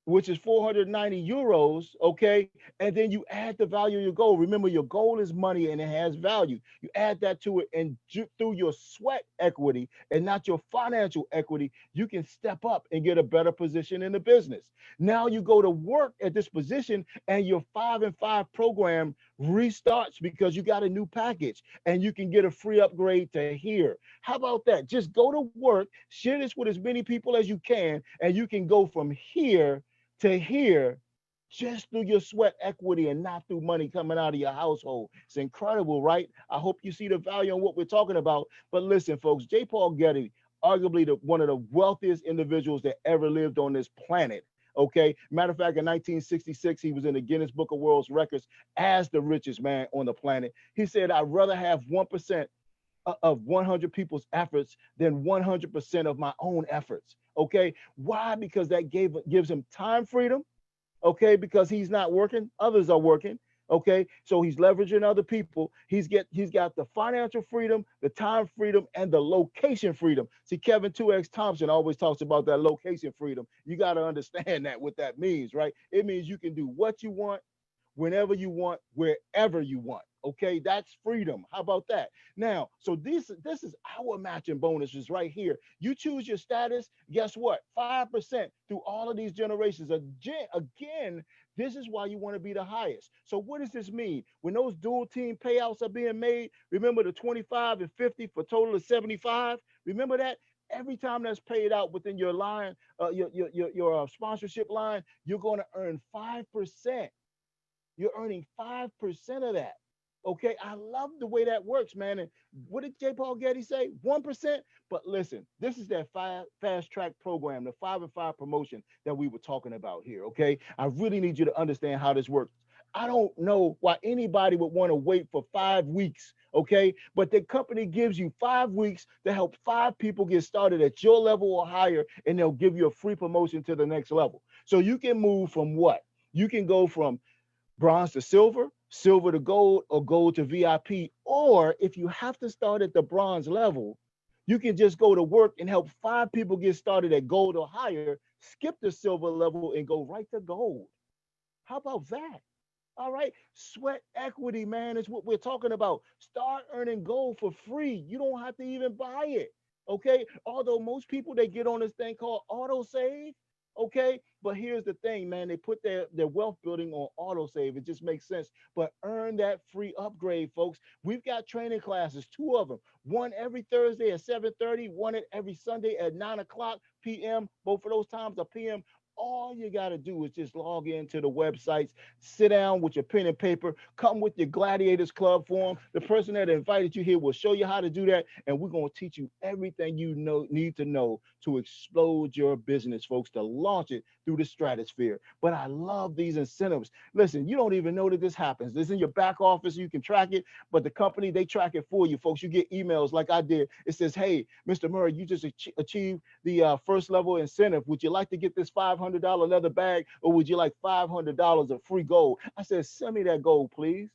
which is 490 euros, okay? And then you add the value of your goal. Remember, your goal is money and it has value. You add that to it, and through your sweat equity and not your financial equity, you can step up and get a better position in the business. Now you go to work at this position, and your 5 and 5 program restarts because you got a new package, and you can get a free upgrade to here. How about that? Just go to work, share this with as many people as you can, and you can go from here to here just through your sweat equity and not through money coming out of your household. It's incredible, right? I hope you see the value in what we're talking about. But listen, folks, J. Paul Getty, arguably one of the wealthiest individuals that ever lived on this planet. Okay. Matter of fact, in 1966, he was in the Guinness Book of World Records as the richest man on the planet. He said, I'd rather have 1% of 100 people's efforts than 100% of my own efforts. Okay. Why? Because that gives him time freedom. Okay. Because he's not working, others are working. Okay. So he's leveraging other people. He's got the financial freedom, the time freedom, and the location freedom. See, Kevin 2X Thompson always talks about that location freedom. You got to understand that, what that means, right? It means you can do what you want, whenever you want, wherever you want. Okay, that's freedom. How about that? Now, so this is our matching bonuses right here. You choose your status. Guess what? 5% through all of these generations. Again, this is why you want to be the highest. So what does this mean? When those dual team payouts are being made, remember the 25 and 50 for a total of 75. Remember that. Every time that's paid out within your line, your sponsorship line, you're going to earn 5%. You're earning 5% of that. Okay. I love the way that works, man. And what did J. Paul Getty say? 1%. But listen, this is that fast track program, the 5 and 5 promotion that we were talking about here. Okay. I really need you to understand how this works. I don't know why anybody would want to wait for 5 weeks. Okay. But the company gives you 5 weeks to help 5 people get started at your level or higher, and they'll give you a free promotion to the next level. So you can move from what? You can go from bronze to silver, silver to gold, or gold to VIP. Or if you have to start at the bronze level, you can just go to work and help 5 people get started at gold or higher, skip the silver level, and go right to gold. How about that? All right. Sweat equity, man, is what we're talking about. Start earning gold for free. You don't have to even buy it. Okay. Although most people, they get on this thing called auto save. Okay. But here's the thing, man. They put their wealth building on auto save. It just makes sense. But earn that free upgrade, folks. We've got training classes, 2 of them. One every Thursday at 7:30, one every Sunday at 9 o'clock p.m. Both of those times are p.m. All you got to do is just log into the websites, sit down with your pen and paper, come with your Gladiators Club form. The person that invited you here will show you how to do that. And we're going to teach you everything you need to know to explode your business, folks, to launch it through the stratosphere. But I love these incentives. Listen, you don't even know that this happens. This is in your back office. You can track it, but the company, they track it for you, folks. You get emails like I did. It says, hey, Mr. Murray, you just achieved the first level incentive. Would you like to get this $500 leather bag, or would you like $500 of free gold? I said, send me that gold, please.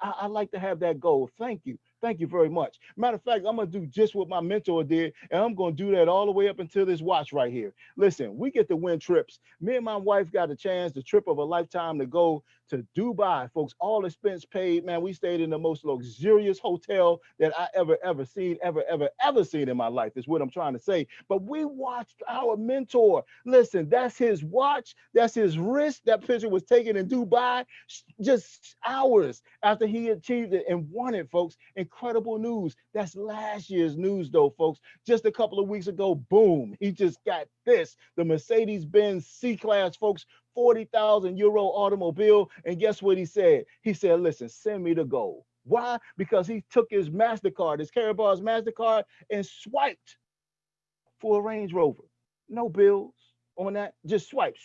I'd like to have that gold. Thank you. Thank you very much. Matter of fact, I'm gonna do just what my mentor did, and I'm gonna do that all the way up until this watch right here. Listen, we get to win trips. Me and my wife got a chance, the trip of a lifetime, to go to Dubai, folks. All expense paid. Man, we stayed in the most luxurious hotel that I ever seen, ever seen in my life. Is what I'm trying to say. But we watched our mentor. Listen, that's his watch. That's his wrist. That picture was taken in Dubai just hours after he achieved it and won it, folks. Incredible news. That's last year's news, though, folks. Just a couple of weeks ago, boom, he just got this, the Mercedes-Benz C-Class, folks, 40,000 euro automobile. And guess what he said? He said, listen, send me the gold. Why? Because he took his MasterCard, his karatbars MasterCard, and swiped for a Range Rover. No bills on that. Just swipe,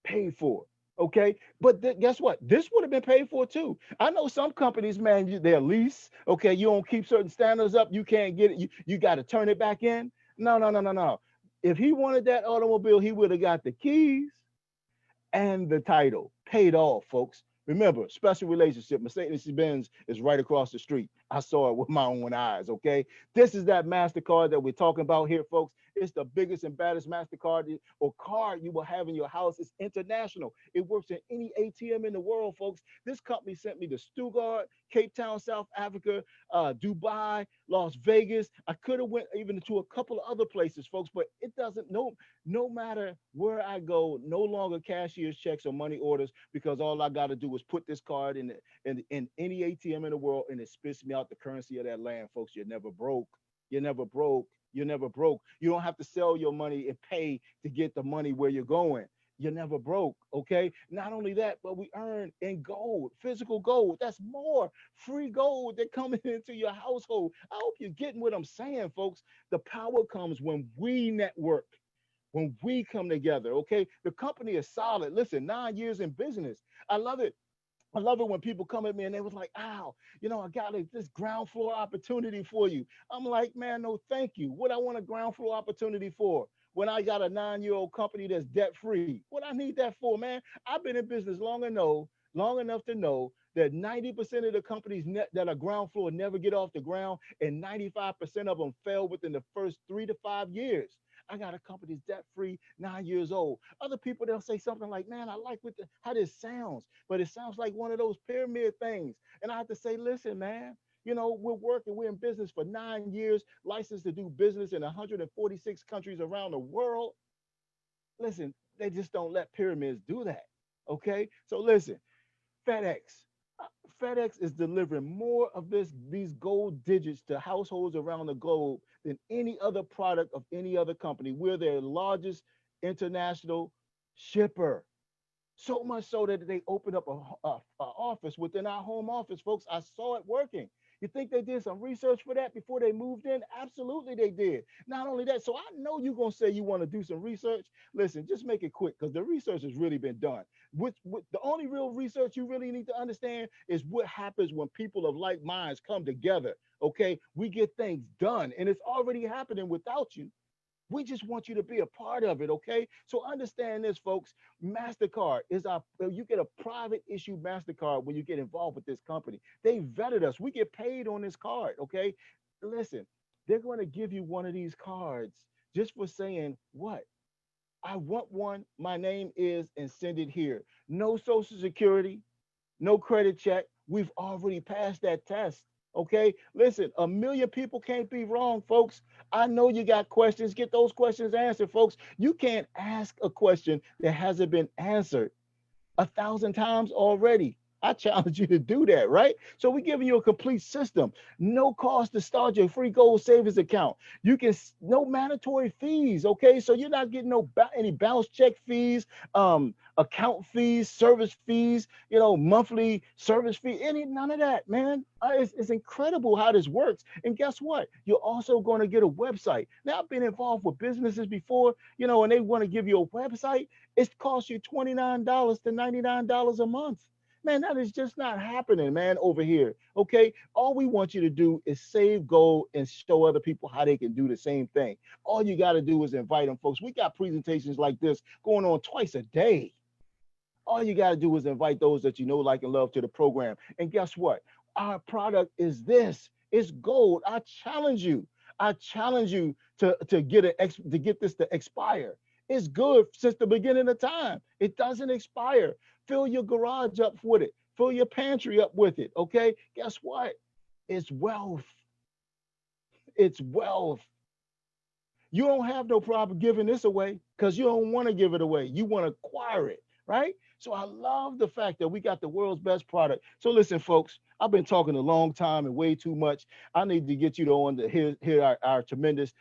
paid for. Okay, but guess what? This would have been paid for too. I know some companies, man, they're lease. Okay, you don't keep certain standards up, you can't get it. You got to turn it back in. No. If he wanted that automobile, he would have got the keys and the title paid off, folks. Remember, special relationship. Mercedes-Benz is right across the street. I saw it with my own eyes, okay? This is that MasterCard that we're talking about here, folks. It's the biggest and baddest MasterCard or card you will have in your house. It's international. It works in any ATM in the world, folks. This company sent me to Stuttgart, Cape Town, South Africa, Dubai, Las Vegas. I could have went even to a couple of other places, folks, but it doesn't, no matter where I go, no longer cashier's checks or money orders, because all I got to do is put this card in any ATM in the world, and it spits me out the currency of that land, folks. You're never broke. You're never broke. You're never broke. You don't have to sell your money and pay to get the money where you're going. You're never broke, okay? Not only that, but we earn in gold, physical gold. That's more free gold that coming into your household. I hope you're getting what I'm saying, folks. The power comes when we network, when we come together, okay? The company is solid. Listen, 9 years in business. I love it. I love it when people come at me and they was like, "Ow, I got this ground floor opportunity for you." I'm like, "Man, no, thank you. What I want a ground floor opportunity for when I got a 9-year-old company that's debt free? What I need that for, man? I've been in business long enough to know that 90% of the companies that are ground floor never get off the ground, and 95% of them fail within the first 3 to 5 years. I got a company that's debt free, 9 years old. Other people, they'll say something like, "Man, I like how this sounds, but it sounds like one of those pyramid things." And I have to say, listen, man, we're in business for 9 years, licensed to do business in 146 countries around the world. Listen, they just don't let pyramids do that. Okay. So listen, FedEx. FedEx is delivering more of these gold digits to households around the globe than any other product of any other company. We're their largest international shipper. So much so that they opened up a office within our home office, folks. I saw it working. You think they did some research for that before they moved in? Absolutely, they did. Not only that, so I know you're going to say you want to do some research. Listen, just make it quick because the research has really been done. The only real research you really need to understand is what happens when people of like minds come together. Okay, we get things done, and it's already happening without you. We just want you to be a part of it, okay? So understand this, folks. MasterCard you get a private issue MasterCard when you get involved with this company. They vetted us. We get paid on this card, okay? Listen, they're going to give you one of these cards just for saying, what? I want one. My name is, and send it here. No social security, no credit check. We've already passed that test. Okay, listen, a million people can't be wrong, folks. I know you got questions. Get those questions answered, folks. You can't ask a question that hasn't been answered 1,000 times already. I challenge you to do that, right? So we're giving you a complete system. No cost to start your free gold savings account. You can no mandatory fees, okay? So you're not getting any bounce check fees, account fees, service fees, monthly service fee, none of that, man. It's incredible how this works. And guess what? You're also going to get a website. Now, I've been involved with businesses before, and they want to give you a website. It costs you $29 to $99 a month. Man, that is just not happening, man, over here. Okay. All we want you to do is save gold and show other people how they can do the same thing. All you got to do is invite them, folks. We got presentations like this going on twice a day. All you got to do is invite those that you know, like, and love to the program. And guess what? Our product is this. It's gold. I challenge you. I challenge you to get this to expire. It's good since the beginning of time. It doesn't expire. Fill your garage up with it. Fill your pantry up with it. Okay. Guess what? It's wealth. It's wealth. You don't have no problem giving this away because you don't want to give it away. You want to acquire it, right? So I love the fact that we got the world's best product. So listen, folks, I've been talking a long time and way too much. I need to get you to on to hear our tremendous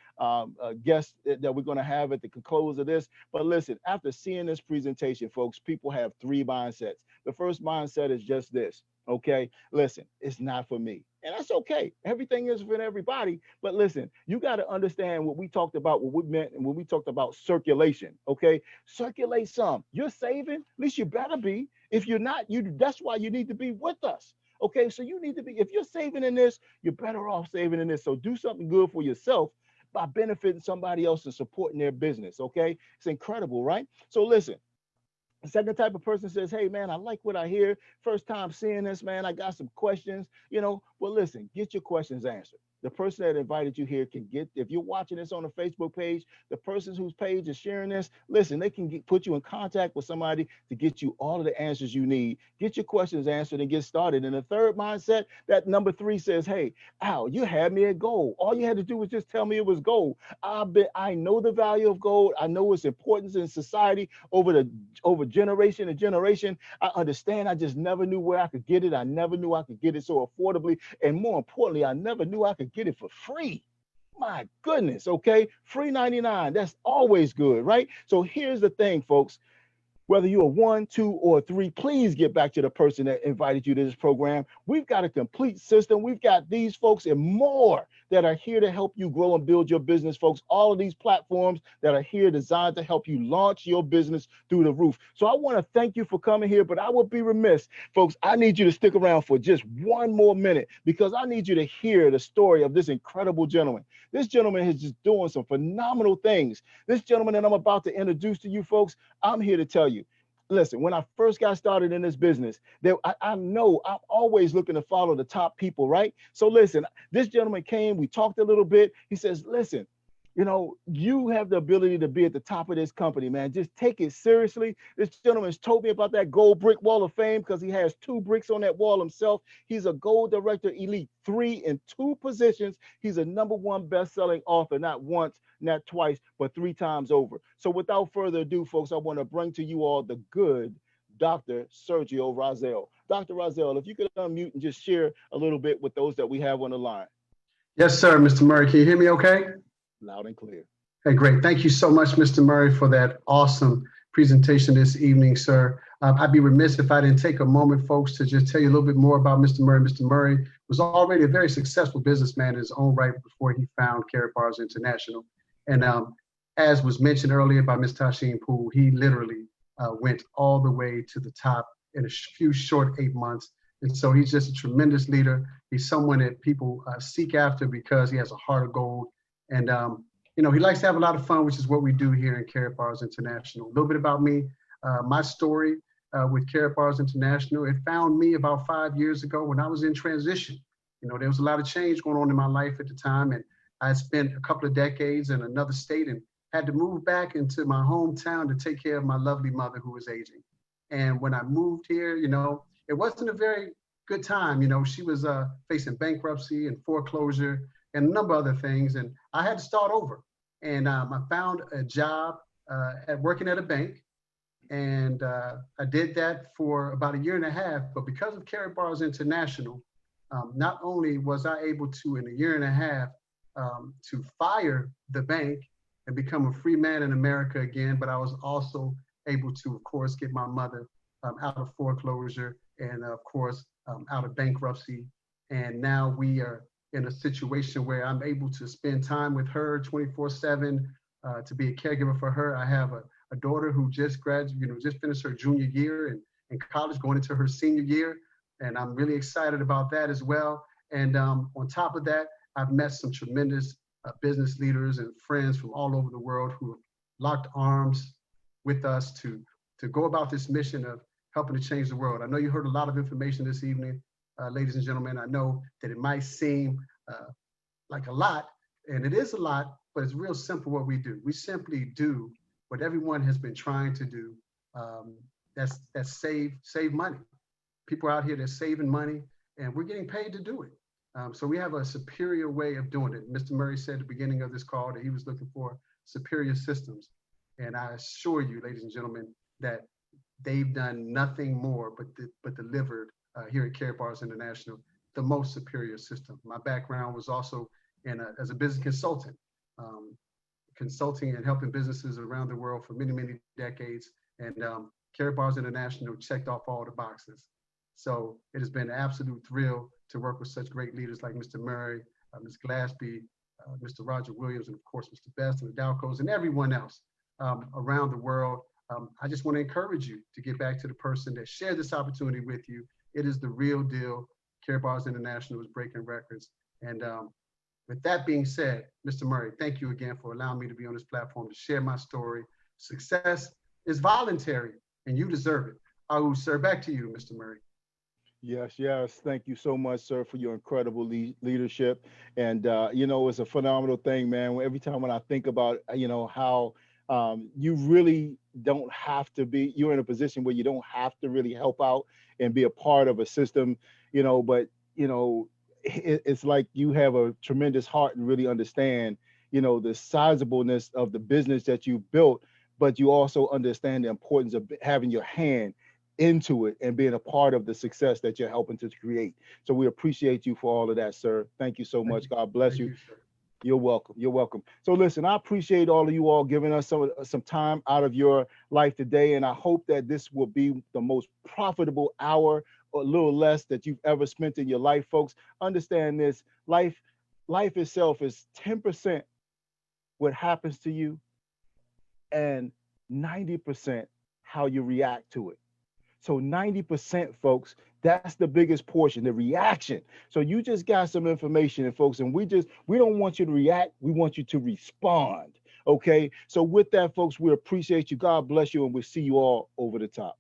guest that we're going to have at the close of this. But listen, after seeing this presentation, folks, people have three mindsets. The first mindset is just this. Okay, listen, it's not for me. And that's okay. Everything is for everybody. But listen, you got to understand what we talked about, what we meant, and when we talked about circulation. Okay, circulate some. You're saving, at least you better be. If you're not, that's why you need to be with us. Okay, so you need to be, if you're saving in this, you're better off saving in this. So do something good for yourself by benefiting somebody else and supporting their business. Okay, it's incredible, right? So listen. The second type of person says, hey, man, I like what I hear. First time seeing this, man, I got some questions, Well, listen, get your questions answered. The person that invited you here can get, if you're watching this on the Facebook page, the person whose page is sharing this, listen, they can put you in contact with somebody to get you all of the answers you need. Get your questions answered and get started. And the third mindset, that number 3 says, hey, Al, you had me at gold. All you had to do was just tell me it was gold. I know the value of gold. I know its importance in society over generation and generation. I understand. I just never knew where I could get it. I never knew I could get it so affordably. And more importantly, I never knew I could get it for free. My goodness. Okay. Free 99. That's always good, right? So here's the thing, folks. Whether you're a 1, 2, or 3, please get back to the person that invited you to this program. We've got a complete system. We've got these folks and more that are here to help you grow and build your business, folks. All of these platforms that are here designed to help you launch your business through the roof. So I want to thank you for coming here, but I would be remiss, folks. I need you to stick around for just one more minute because I need you to hear the story of this incredible gentleman. This gentleman is just doing some phenomenal things. This gentleman that I'm about to introduce to you, folks, I'm here to tell you. Listen, when I first got started in this business, I know I'm always looking to follow the top people, right? So listen, this gentleman came, we talked a little bit. He says, listen, you have the ability to be at the top of this company, man. Just take it seriously. This gentleman's told me about that gold brick wall of fame because he has 2 bricks on that wall himself. He's a gold director elite 3 in 2 positions. He's a #1 best-selling author, not once, not twice, but 3 times over. So without further ado, folks, I want to bring to you all the good Dr. Sergio Rozelle. Dr. Rozelle, if you could unmute and just share a little bit with those that we have on the line.
Yes, sir, Mr. Murray. Can you hear me okay?
Loud and clear.
Hey, great. Thank you so much, Mr. Murray, for that awesome presentation this evening, sir. I'd be remiss if I didn't take a moment, folks, to just tell you a little bit more about Mr. Murray. Mr. Murray was already a very successful businessman in his own right before he found Karatbars International. And as was mentioned earlier by Ms. Tashin Poole, he literally went all the way to the top in a few short 8 months. And so he's just a tremendous leader. He's someone that people seek after because he has a heart of gold. And, he likes to have a lot of fun, which is what we do here in Karatbars International. A little bit about me, my story with Karatbars International. It found me about 5 years ago when I was in transition. There was a lot of change going on in my life at the time. And I had spent a couple of decades in another state and had to move back into my hometown to take care of my lovely mother who was aging. And when I moved here, it wasn't a very good time. She was facing bankruptcy and foreclosure and a number of other things. And I had to start over. And I found a job working at a bank. And I did that for about 1.5 years. But because of Karatbars International, not only was I able to, in 1.5 years, to fire the bank and become a free man in America again, but I was also able to, of course, get my mother out of foreclosure and, of course, out of bankruptcy. And now we are in a situation where I'm able to spend time with her 24/7, to be a caregiver for her. I have a daughter who just graduated, just finished her junior year in college, going into her senior year. And I'm really excited about that as well. And on top of that, I've met some tremendous business leaders and friends from all over the world who have locked arms with us to go about this mission of helping to change the world. I know you heard a lot of information this evening. ladies and gentlemen. I know that it might seem like a lot, and it is a lot, but it's real simple what we do. We simply do what everyone has been trying to do. Um, that's save money. People out here that's saving money, and we're getting paid to do it. So we have a superior way of doing it. Mr. Murray said at the beginning of this call that he was looking for superior systems. And I assure you, ladies and gentlemen, that they've done nothing more but delivered here at Karatbars International the most superior system. My background was also as a business consultant, consulting and helping businesses around the world for many, many decades. And Karatbars International checked off all the boxes. So it has been an absolute thrill to work with such great leaders like Mr. Murray, Ms. Glaspie, Mr. Roger Williams, and of course, Mr. Best and the Dalcos and everyone else around the world. I just want to encourage you to get back to the person that shared this opportunity with you. It is the real deal. Karatbars International is breaking records. And with that being said, Mr. Murray, thank you again for allowing me to be on this platform to share my story. Success is voluntary, and you deserve it. Sir, back to you, Mr. Murray.
Yes, yes. Thank you so much, sir, for your incredible leadership. And, it's a phenomenal thing, man. Every time when I think about, how you really don't have to be, you're in a position where you don't have to really help out and be a part of a system, but, it's like you have a tremendous heart and really understand, the sizableness of the business that you built, but you also understand the importance of having your hand into it and being a part of the success that you're helping to create. So we appreciate you for all of that, sir. Thank you so much. God bless you. You're welcome. You're welcome. So listen, I appreciate all of you all giving us some time out of your life today. And I hope that this will be the most profitable hour or a little less that you've ever spent in your life, folks. Understand this, life itself is 10% what happens to you and 90% how you react to it. So 90%, folks, that's the biggest portion, the reaction. So you just got some information, and folks, and we don't want you to react. We want you to respond. Okay. So with that, folks, we appreciate you. God bless you. And we'll see you all over the top.